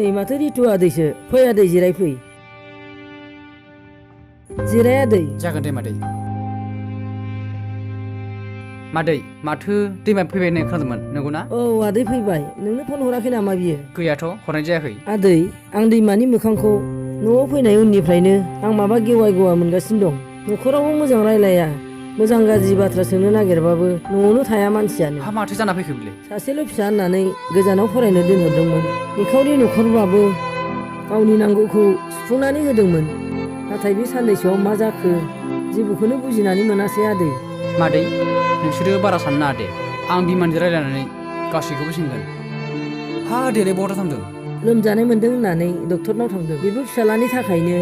नै माथो रितु आदैसो फै आदै जिरायफै जिराय आदै जागोन दे मादै मादै माथो दैमा फैबाय होननाय खोनादोंमोन नंगौना औ आदै फैबाय नोंनो फन हराखै नामा बियो गैयाथ' हरनाय जायाखै आदै आं दैमानि मोखांखौ न'आव फैनाय उननिफ्रायनो आं माबा गेवाय गेवा मोनगासिनो दं न'खरावबो मोजां रायलाया मोजां गाज्रि बाथ्रा सोंनो नागिरबाबो न'आवनो थाया मानसियानो हा माथो जाना फैखो बिलाय सासेल' फिसा होननानै गोजानाव फरायनो दोनहरदोंमोन निखावरि न'खरबाबो गावनि नांगौखौ सुफुंनानै होदोंमोन नाथाय बे साननैसोआव मा जाखो जेबोखौनो बुजिनानै मोनासै आदै मादै नोंसोरो बारा साननो नाङा दे आं बिमानिजों रायलायनानै गासैखौबो सोंगोन हा देलाय बहा थांदों लोमजानाय मोन्दों होननानै डक्टरनाव थांदों बेबो फिसालानि थाखायनो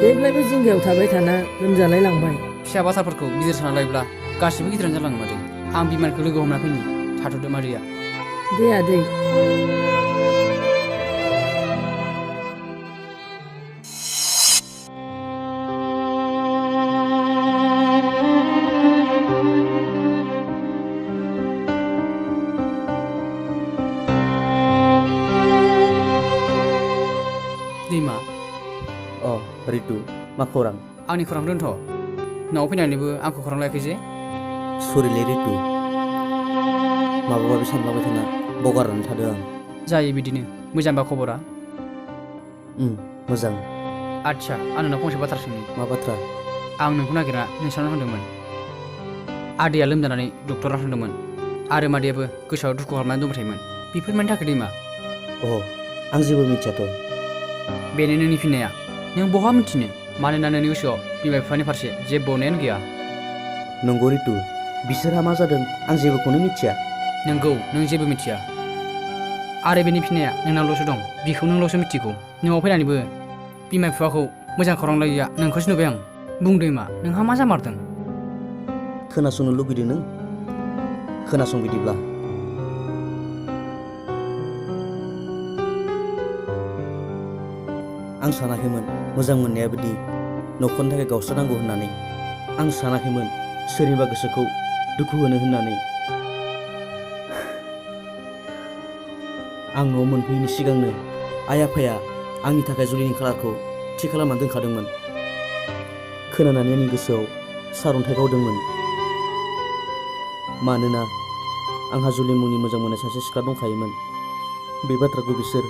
जेब्लायबो जिंगायाव थाबाय थाना लोमजालाय लांबाय फिसा बाथ्राफोरखौ गिदिर सानना लायोब्ला गासिबो गिदिरानो जालाङो मादै आं बिमानिखौ लोगो हमना फैनि थाथ'दो मादैया दे आदै दैमा रितु मा खौरां आंनि खौरां दोनथ' न'आव फैनानैबो आंखौ खौरां लायाखै जे सरिलै रितु माबा माबि सानलांबाय थाना बगारनानै थादों आं जायो बिदिनो मोजांबा खबरा मोजां आदसा आं नोंनाव फंसे बाथ्रा सोंनि मा बाथ्रा आं नोंखौ नागिरना नोंसानाव थांदोंमोन आदैया लोमजानानै डक्टरनाव थांदोंमोन आरो मादैयाबो गोसोआव दुखु खालामनानै दंबाय थायोमोन बेफोर मानि थाखाय दैमा आं जेबो मिथियाथ' बेनो नोंनि फिननाया नों बहा मिथिनो मानोना नोंनि गोसोआव बिमा बिफानि फारसे जेबो अननायानो गैया नंगौ रितु बिसोरहा मा जादों आं जेबोखौनो मिथिया नंगौ नों जेबो मिथिया आरो बेनि फिननाया नोंनावल'सो दं बिखौ नोंल'सो मिथिगौ न'आव फैनानैबो बिमा बिफाखौ मोजां खौरां लायैया नोंखौसो नुबाय आं बुंदों मा नोंहा मा जामारदों खोनासंनो लुगैदों नों खोनासं बिदिब्ला आं सानाखैमोन मोजां मोननायाबोदि न'खरनि थाखाय गावस्रानांगौ होननानै आं सानाखैमोन सोरनिबा गोसोखौ दुखु होनो होननानै आं न'आव मोनफैयैनि सिगांनो आइ आफाया आंनि थाखाय जुलिनि खालारखौ थि खालामनानै दोनखादोंमोन खोनानानै आंनि गोसोआव सारन्थाइ गावदोंमोन मानोना आंहा जुलि मुंनि मोजां मोननाय सासे सिख्ला दंखायोमोन बे बाथ्राखौ बिसोर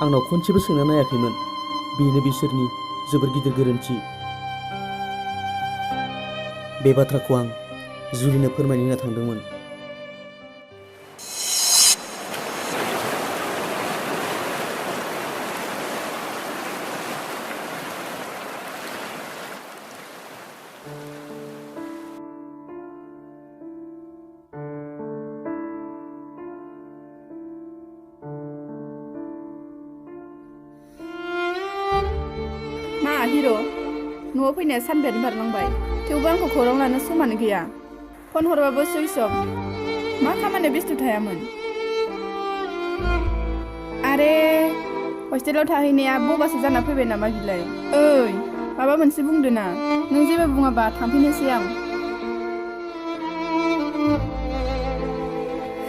आंनाव खनसेबो सोंना नायाखैमोन बेनो बिसोरनि जोबोर गिदिर गोरोन्थि बे बाथ्राखौ आं जुलिनो फोरमायनो होनना थांदोंमोन मा हिर' न'आव फैनाया सानबायानो बारलांबाय थेवबो आंखौ खौरां लानो समानो गैया फन हरबाबो सुइच अफ मा खामानिया बेस्थ' थायामोन आरे हस्टेलाव थाहैनाया बबासो जाना फैबाय नामा बिलाय ओइ माबा मोनसे बुंदो ना नों जेबो बुङाबा थांफिनोसै आं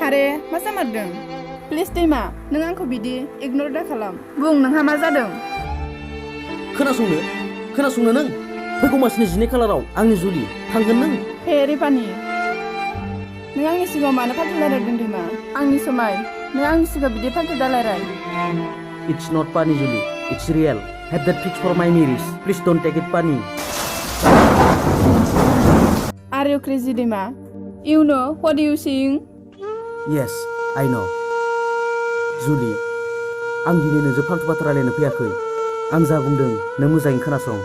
आरे मा जामारदों प्लिज दैमा नों आंखौ बिदि इगनर दा खालाम बुं नोंहा मा जादों खोनासंनो नों फैगौ मासनि 12 खालाराव आंनि जुलि थांगोन नों हे रेपानि नों आंनि सिगाङाव मानो फाल्थु रायलायदों दैमा आंनि समाय नों आंनि सिगाङाव बिदि फाल्थु दा रायलाय it's not funny Julie it's real have that fixed for my marriage please don't take it funny are you crazy दैमा you know what you saying yes I know Julie आं दिनै नोंजों फाल्थु बाथ्रा रायलायनो फैयाखै आं जा बुंदों नों मोजाङै खोनासं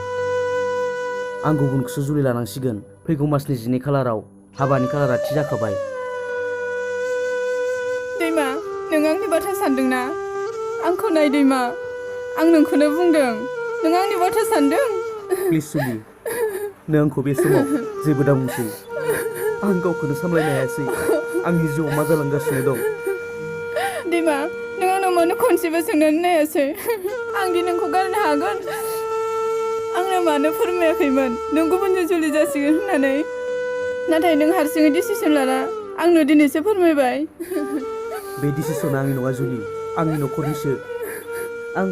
आं गुबुनखौसो जुलि लानांसिगोन फैगौ मासनि 12 खालाराव हाबानि खालारा थि जाखाबाय दैमा नों आंनि बाथ्रा सानदोंना आंखौ नाय दैमा आं नोंखौनो बुंदों नों आंनि बाथ्रा सानदों प्लिज जुलि नों आंखौ बे समाव जेबो दाबुंसै आं गावखौनो सामलायनो हायासै आंनि जिउआव मा जालांगासिनो दं दैमा नों आंनाव मानो खनसेबो सोंनानै नायासै आं दि नोंखौ गारनो हागोन आंनो मानो फोरमायाखैमोन नों गुबुनजों जुलि जासिगोन होननानै नाथाय नों हारसिङै डिसिसन लाना आंनो दिनैसो फोरमायबाय बे डिसिसना आंनि नङा जुलि आंनि न'खरनिसो आं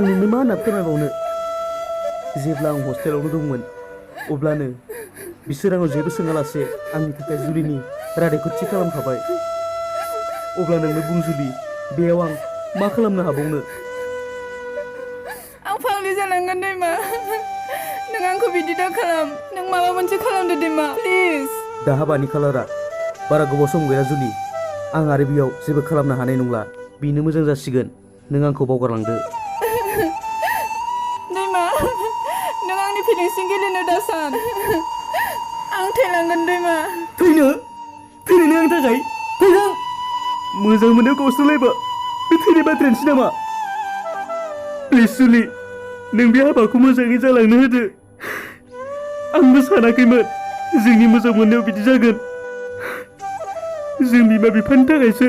नोंनो मा होनना फोरमायबावनो जेब्ला आं हस्टेलावनो दंमोन अब्लानो बिसोर आंनाव जेबो सोङालासे आंनि थाखाय जुलिनि रादायखौ थि खालामखाबाय। अब्ला नोंनो बुं जुलि, बेयाव आं मा खालामनो हाबावनो? आं फाग्लि जालांगोन दैमा। नों आंखौ बिदि दा खालाम। नों माबा मोनसे खालामदो दैमा, प्लिज। दा हाबानि खालारा बारा गोबाव सम गैया जुलि। आं आरो बेयाव जेबो खालामनो हानाय नंला। बेनो मोजां जासिगोन। नों आंखौ बावगारलांदो। दैमा, नों आंनि फिलिंसजों गेलेनो दा सान। आं थैलांगोन दैमा। थैनो आंनि थाखाय थैनो मोजां मोननायाव गावस्रालायबा बे थैनाय बाथ्रायानोसै नामा? प्लिज जुलि, नों बे हाबाखौ मोजाङै जालांनो होदो। आंबो सानाखैमोन जोंनि मोजां मोननायाव बिदि जागोन। जों बिमा बिफानि थाखायसो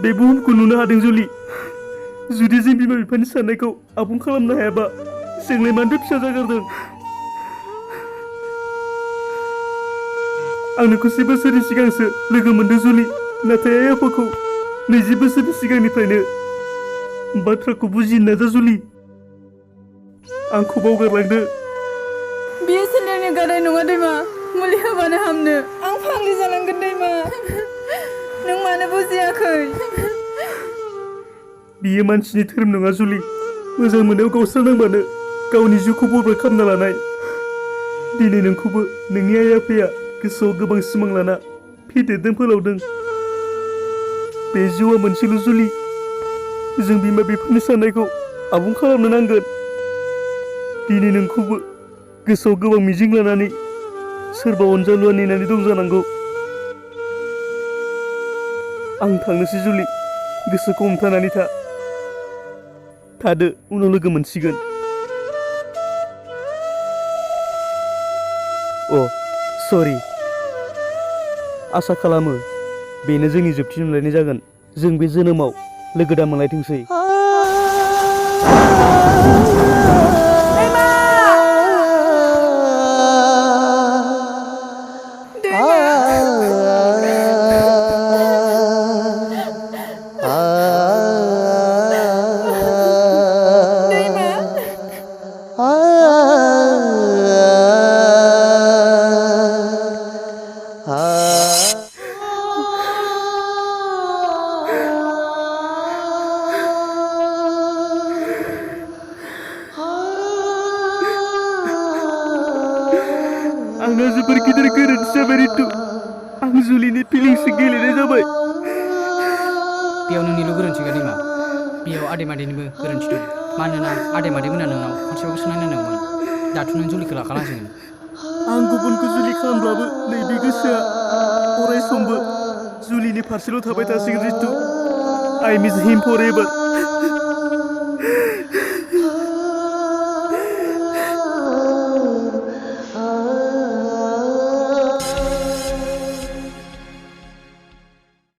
बे बुहुमखौ नुनो हादों जुलि। जुदि जों बिमा बिफानि साननायखौ आबुं खालामनो हायाबा जोंलाय मानोथो फिसा जागारदों? आं नोंखौ 10 बोसोरनि सिगांसो लोगो मोनदों जुलि, नाथाय आइ आफाखौ 20 बोसोरनि सिगांनिफ्रायनो बाथ्राखौ बुजिनो नाजा जुलि। आंखौ बावगारलांदो। बियो सोलेरनि गाराय नङा दैमा, मुलि होबानो हामनो। आं फाग्लि जालांगोन दैमा। नों मानो बुजियाखै? बियो मानसिनि धोरोम नङा जुलि। मोजां मोननायाव गावस्रानांबानो गावनि जिउखौ बरबाद खालामना लानाय। दिनै नोंखौबो नोंनि आइ आफाया गोसोआव गोबां सिमां लाना फेदेरदों फोलावदों। बे जिउआ मोनसेल' जुलि। जों बिमा बिफानि साननायखौ आबुं खालामनो नांगोन। दिनै नोंखौबो गोसोआव गोबां मिजिं लानानै सोरबा अनजालुआ नेनानै दं जानांगौ। आं थांनोसै जुलि, गोसोखौ हमथानानै थादो, उनाव लोगो मोनसिगोन। सरि। आसा खालामो बेनो जोंनि जोबथि नुलायनाय जागोन। जों बे जोनोमाव लोगो दा मोनलायथोंसै। आंना जोबोर गिदिर गोरोन्थि जाबाय रितु। आं जुलिनि फिलिंसजों गेलेनाय जाबाय। बेयाव नोंनिल' गोरोन्थि गैया दैमा, बेयाव आदै मादैनिबो गोरोन्थि दं। मानोना आदै मादैमोना नोंनाव खनसेबाबो सोंनाय नायनांगौमोन। दाथ' नों जुलिखौ लाखानांसिगोन। आं गुबुनखौ जुलि खालामब्लाबो नैबे गोसोआ अराय समबो जुलिनि फारसेल' थाबाय थासिगोन Ritu. I miss him forever.